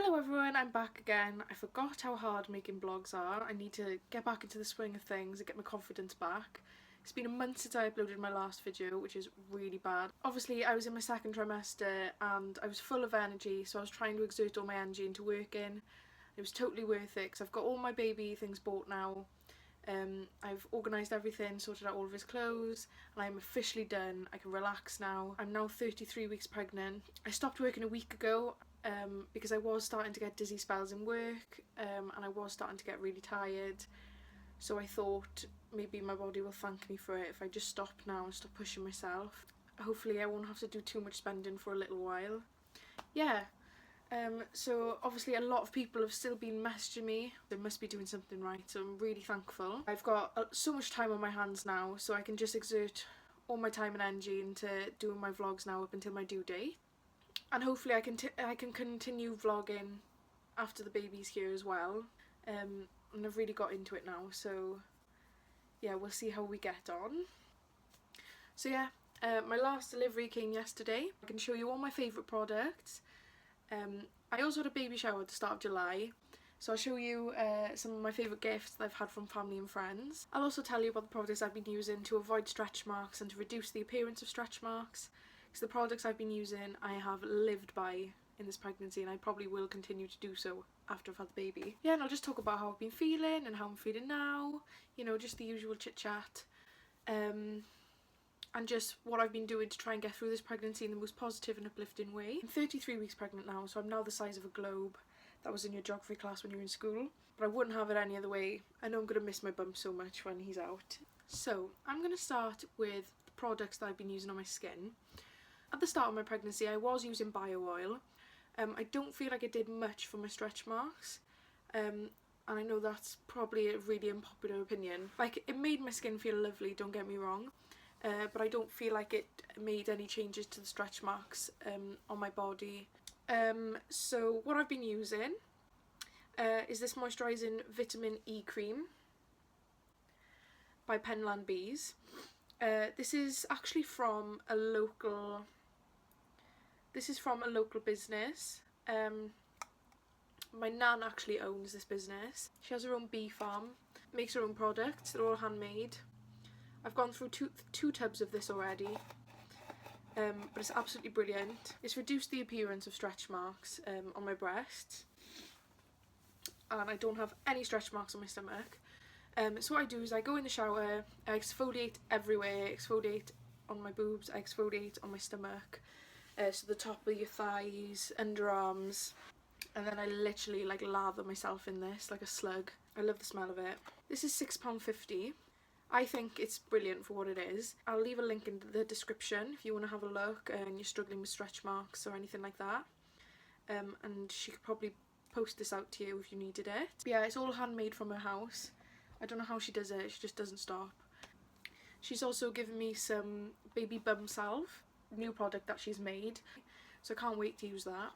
Hello everyone, I'm back again. I forgot how hard making vlogs are. I need to get back into the swing of things and get my confidence back. It's been a month since I uploaded my last video, which is really bad. Obviously I was in my second trimester and I was full of energy, so I was trying to exert all my energy into working. It was totally worth it because I've got all my baby things bought now. I've organised everything, sorted out all of his clothes, and I'm officially done. I can relax now. I'm now 33 weeks pregnant. I stopped working a week ago because I was starting to get dizzy spells in work and I was starting to get really tired. So I thought maybe my body will thank me for it if I just stop now and stop pushing myself. Hopefully I won't have to do too much spending for a little while. Yeah. So obviously a lot of people have still been messaging me. They must be doing something right, so I'm really thankful. I've got so much time on my hands now, so I can just exert all my time and energy into doing my vlogs now up until my due date. And hopefully I can continue vlogging after the baby's here as well. And I've really got into it now, so yeah, we'll see how we get on. So yeah, my last delivery came yesterday. I can show you all my favourite products. I also had a baby shower at the start of July, so I'll show you some of my favourite gifts that I've had from family and friends. I'll also tell you about the products I've been using to avoid stretch marks and to reduce the appearance of stretch marks, because the products I've been using I have lived by in this pregnancy and I probably will continue to do so after I've had the baby. Yeah, and I'll just talk about how I've been feeling and how I'm feeling now, you know, just the usual chit chat. And just what I've been doing to try and get through this pregnancy in the most positive and uplifting way. I'm 33 weeks pregnant now, so I'm now the size of a globe. That was in your geography class when you were in school. But I wouldn't have it any other way. I know I'm going to miss my bum so much when he's out. So I'm going to start with the products that I've been using on my skin. At the start of my pregnancy, I was using bio oil. I don't feel like it did much for my stretch marks. And I know that's probably a really unpopular opinion. Like, it made my skin feel lovely, don't get me wrong. But I don't feel like it made any changes to the stretch marks on my body. So what I've been using is this moisturising vitamin E cream by PENLAN Bees. This is actually from a local business. My nan actually owns this business. She has her own bee farm, makes her own products, they're all handmade. I've gone through two tubs of this already, but it's absolutely brilliant. It's reduced the appearance of stretch marks on my breasts, and I don't have any stretch marks on my stomach. So what I do is I go in the shower, I exfoliate everywhere, exfoliate on my boobs, I exfoliate on my stomach, so the top of your thighs, underarms, and then I literally like lather myself in this like a slug. I love the smell of it. This is £6.50. I think it's brilliant for what it is. I'll leave a link in the description if you want to have a look and you're struggling with stretch marks or anything like that. And she could probably post this out to you if you needed it. But yeah, it's all handmade from her house. I don't know how she does it, she just doesn't stop. She's also given me some baby bum salve, new product that she's made, so I can't wait to use that.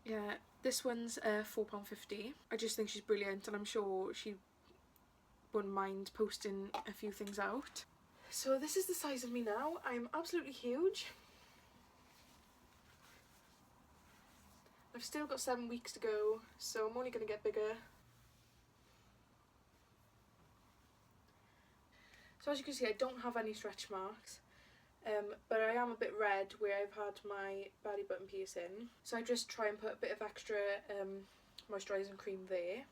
Yeah, this one's £4.50. I just think she's brilliant and I'm sure she wouldn't mind posting a few things out. So this is the size of me now. I'm absolutely huge. I've still got 7 weeks to go, so I'm only going to get bigger. So as you can see, I don't have any stretch marks, but I am a bit red where I've had my belly button piercing. So I just try and put a bit of extra moisturising cream there.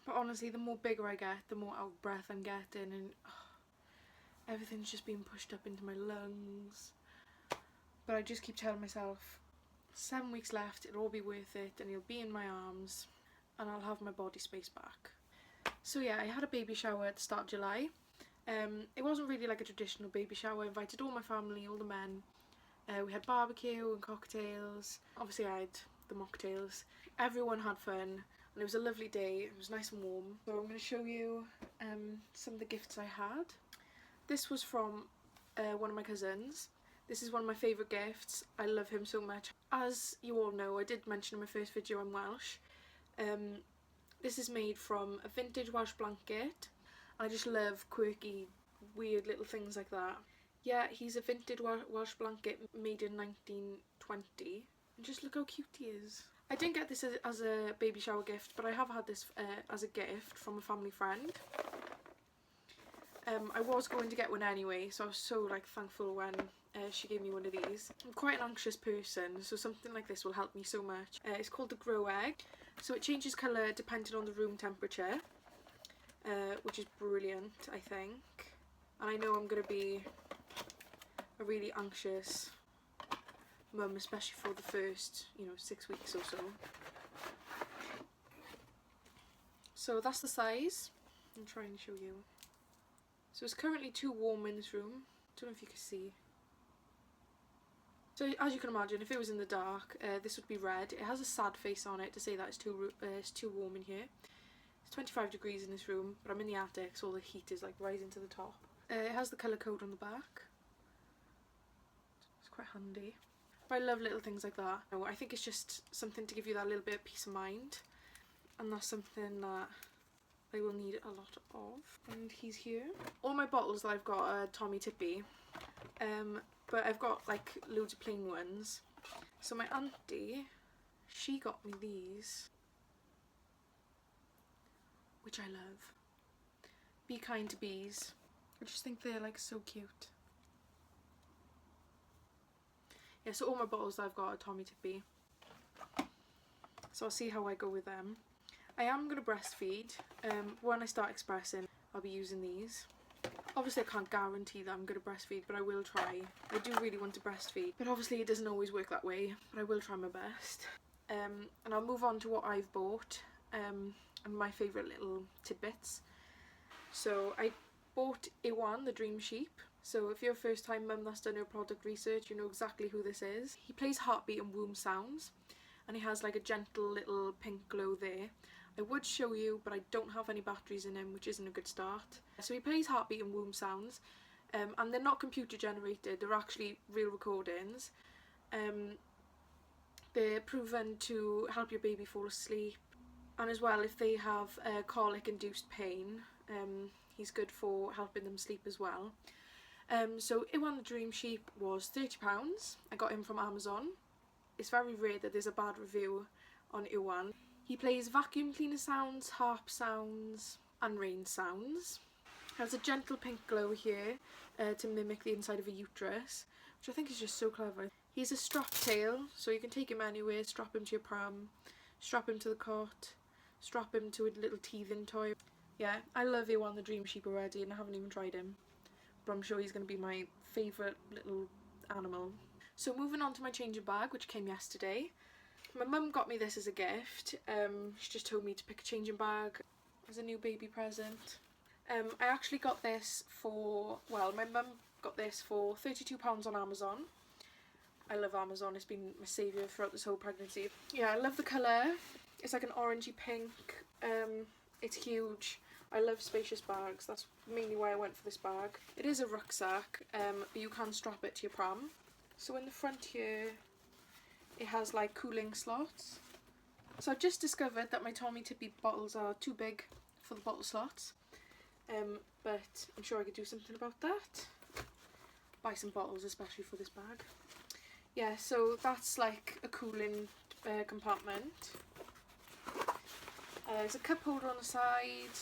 But honestly, the more bigger I get, the more out of breath I'm getting, and everything's just being pushed up into my lungs. But I just keep telling myself, 7 weeks left, it'll all be worth it, and he'll be in my arms, and I'll have my body space back. So yeah, I had a baby shower at the start of July. It wasn't really like a traditional baby shower. I invited all my family, all the men. We had barbecue and cocktails. Obviously I had the mocktails. Everyone had fun. And it was a lovely day, it was nice and warm. So I'm going to show you some of the gifts I had. This was from one of my cousins. This is one of my favourite gifts. I love him so much. As you all know, I did mention in my first video I'm Welsh. This is made from a vintage Welsh blanket. I just love quirky, weird little things like that. Yeah, he's a vintage Welsh blanket made in 1920. And just look how cute he is. I didn't get this as a baby shower gift, but I have had this as a gift from a family friend. I was going to get one anyway, so I was so like thankful when she gave me one of these. I'm quite an anxious person, so something like this will help me so much. It's called the Grow Egg, so it changes colour depending on the room temperature, which is brilliant, I think. And I know I'm going to be a really anxious mum, especially for the first, 6 weeks or so. So that's the size. I'm trying to show you. So it's currently too warm in this room. Don't know if you can see. So as you can imagine, if it was in the dark, this would be red. It has a sad face on it to say that it's too warm in here. It's 25 degrees in this room, but I'm in the attic, so all the heat is like rising to the top. It has the colour code on the back. It's quite handy. But I love little things like that. I think it's just something to give you that little bit of peace of mind, and that's something that I will need a lot of. And he's here. All my bottles that I've got are Tommy Tippy, but I've got like loads of plain ones. So my auntie, she got me these, which I love. Be Kind to Bees. I just think they're like so cute. Yeah, so all my bottles that I've got are Tommy Tippy. So I'll see how I go with them. I am going to breastfeed. When I start expressing, I'll be using these. Obviously I can't guarantee that I'm going to breastfeed, but I will try. I do really want to breastfeed, but obviously it doesn't always work that way, but I will try my best. And I'll move on to what I've bought, and my favourite little tidbits. So I bought EWAN, the Dream Sheep. So if you're a first time mum that's done her product research, you know exactly who this is. He plays heartbeat and womb sounds, and he has like a gentle little pink glow there. I would show you, but I don't have any batteries in him, which isn't a good start. So he plays heartbeat and womb sounds, and they're not computer generated, they're actually real recordings. They're proven to help your baby fall asleep, and as well if they have colic induced pain, he's good for helping them sleep as well. So EWAN the Dream Sheep was £30. I got him from Amazon. It's very rare that there's a bad review on EWAN. He plays vacuum cleaner sounds, harp sounds and rain sounds. Has a gentle pink glow here to mimic the inside of a uterus, which I think is just so clever. He's a strap tail, so you can take him anywhere, strap him to your pram, strap him to the cot, strap him to a little teething toy. Yeah, I love EWAN the Dream Sheep already and I haven't even tried him, but I'm sure he's going to be my favourite little animal. So moving on to my changing bag, which came yesterday. My mum got me this as a gift. She just told me to pick a changing bag as a new baby present. I actually got this for, well, my mum got this for £32 on Amazon. I love Amazon, it's been my saviour throughout this whole pregnancy. Yeah, I love the colour. It's like an orangey pink. It's huge. I love spacious bags, that's mainly why I went for this bag. It is a rucksack, but you can strap it to your pram. So in the front here, it has like cooling slots. So I've just discovered that my Tommy Tippy bottles are too big for the bottle slots, but I'm sure I could do something about that. Buy some bottles especially for this bag. Yeah, so that's like a cooling compartment. There's a cup holder on the side,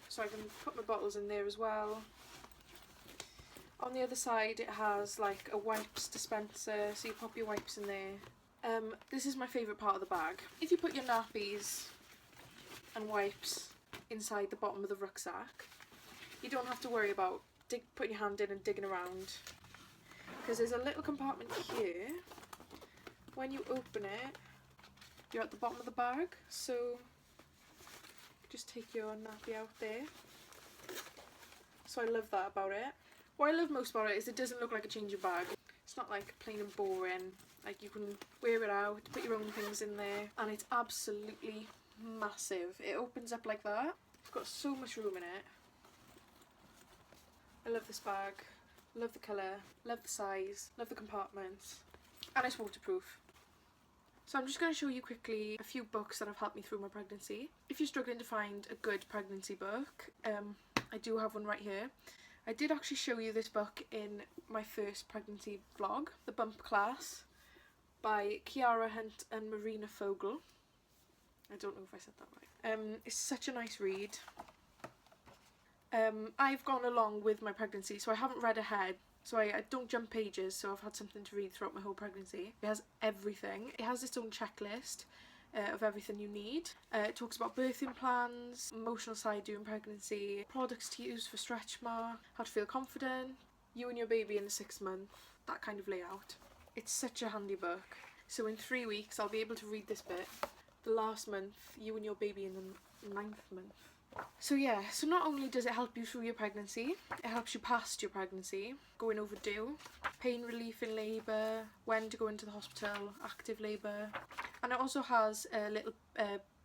so I can put my bottles in there as well. On the other side it has like a wipes dispenser, so you pop your wipes in there. This is my favourite part of the bag. If you put your nappies and wipes inside the bottom of the rucksack, you don't have to worry about putting your hand in and digging around, because there's a little compartment here. When you open it, you're at the bottom of the bag, so just take your nappy out there. So I love that about it. What I love most about it is it doesn't look like a changing bag. It's not like plain and boring. Like you can wear it out, put your own things in there, and it's absolutely massive. It opens up like that. It's got so much room in it. I love this bag. Love the colour. Love the size. Love the compartments. And it's waterproof. So I'm just going to show you quickly a few books that have helped me through my pregnancy. If you're struggling to find a good pregnancy book, I do have one right here. I did actually show you this book in my first pregnancy vlog, The Bump Class by Kiara Hunt and Marina Fogel. I don't know if I said that right. It's such a nice read. I've gone along with my pregnancy, so I haven't read ahead, so I don't jump pages, so I've had something to read throughout my whole pregnancy. It has everything. It has its own checklist of everything you need. It talks about birthing plans, emotional side during pregnancy, products to use for stretch mark, how to feel confident, you and your baby in the 6th month, that kind of layout. It's such a handy book. So in 3 weeks I'll be able to read this bit. The last month, you and your baby in the 9th month. So yeah, so not only does it help you through your pregnancy, it helps you past your pregnancy, going overdue, pain relief in labour, when to go into the hospital, active labour, and it also has a little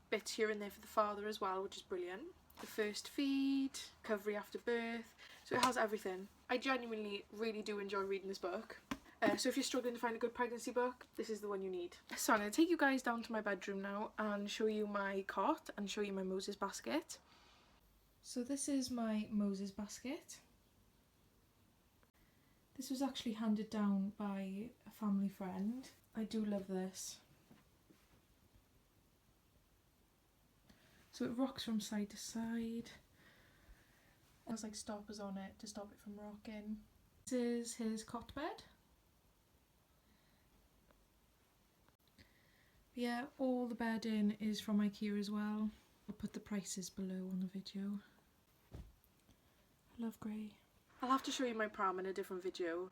bit here and there for the father as well, which is brilliant. The first feed, recovery after birth, so it has everything. I genuinely really do enjoy reading this book. So if you're struggling to find a good pregnancy book, this is the one you need. So I'm going to take you guys down to my bedroom now and show you my cot and show you my Moses basket. So this is my Moses basket. This was actually handed down by a family friend. I do love this. So it rocks from side to side. It has like stoppers on it to stop it from rocking. This is his cot bed. Yeah, all the bedding is from IKEA as well. I'll put the prices below on the video. I love grey. I'll have to show you my pram in a different video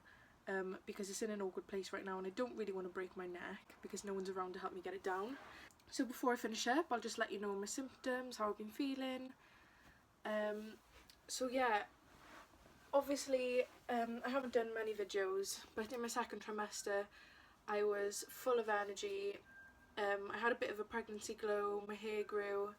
because it's in an awkward place right now and I don't really want to break my neck because no one's around to help me get it down. So before I finish up, I'll just let you know my symptoms, how I've been feeling. So yeah, obviously I haven't done many videos, but in my 2nd trimester I was full of energy. I had a bit of a pregnancy glow, my hair grew,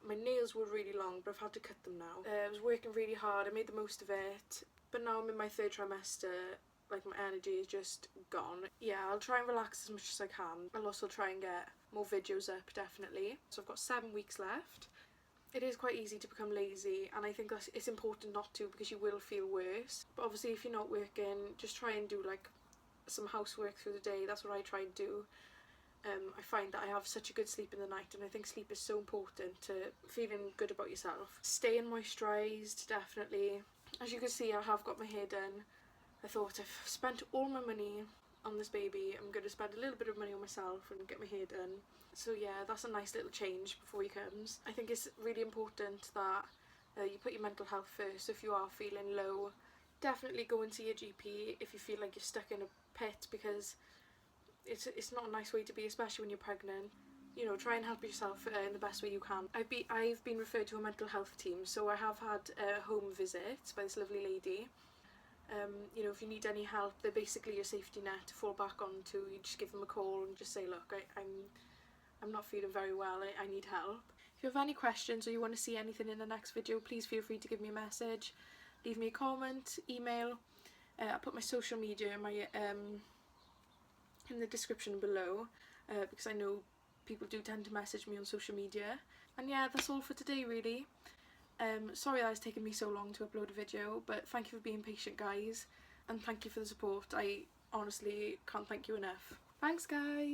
my nails were really long but I've had to cut them now. I was working really hard, I made the most of it, but now I'm in my 3rd trimester, like my energy is just gone. Yeah, I'll try and relax as much as I can. I'll also try and get more videos up, definitely. So I've got 7 weeks left. It is quite easy to become lazy and I think it's important not to because you will feel worse. But obviously if you're not working, just try and do like some housework through the day. That's what I try and do. I find that I have such a good sleep in the night and I think sleep is so important to feeling good about yourself. Staying moisturised, definitely. As you can see, I have got my hair done. I thought I've spent all my money on this baby, I'm going to spend a little bit of money on myself and get my hair done. So yeah, that's a nice little change before he comes. I think it's really important that you put your mental health first. If you are feeling low, definitely go and see your GP if you feel like you're stuck in a pit because it's not a nice way to be, especially when you're pregnant. You know, try and help yourself in the best way you can. I've been referred to a mental health team, so I have had a home visit by this lovely lady. You know, if you need any help, they're basically your safety net to fall back onto. You just give them a call and just say, look, I'm not feeling very well, I need help. If you have any questions or you want to see anything in the next video, please feel free to give me a message, leave me a comment, email. I'll put my social media in the description below because I know people do tend to message me on social media. And yeah, that's all for today really. Sorry that it's taken me so long to upload a video, but thank you for being patient guys and thank you for the support. I honestly can't thank you enough. Thanks guys!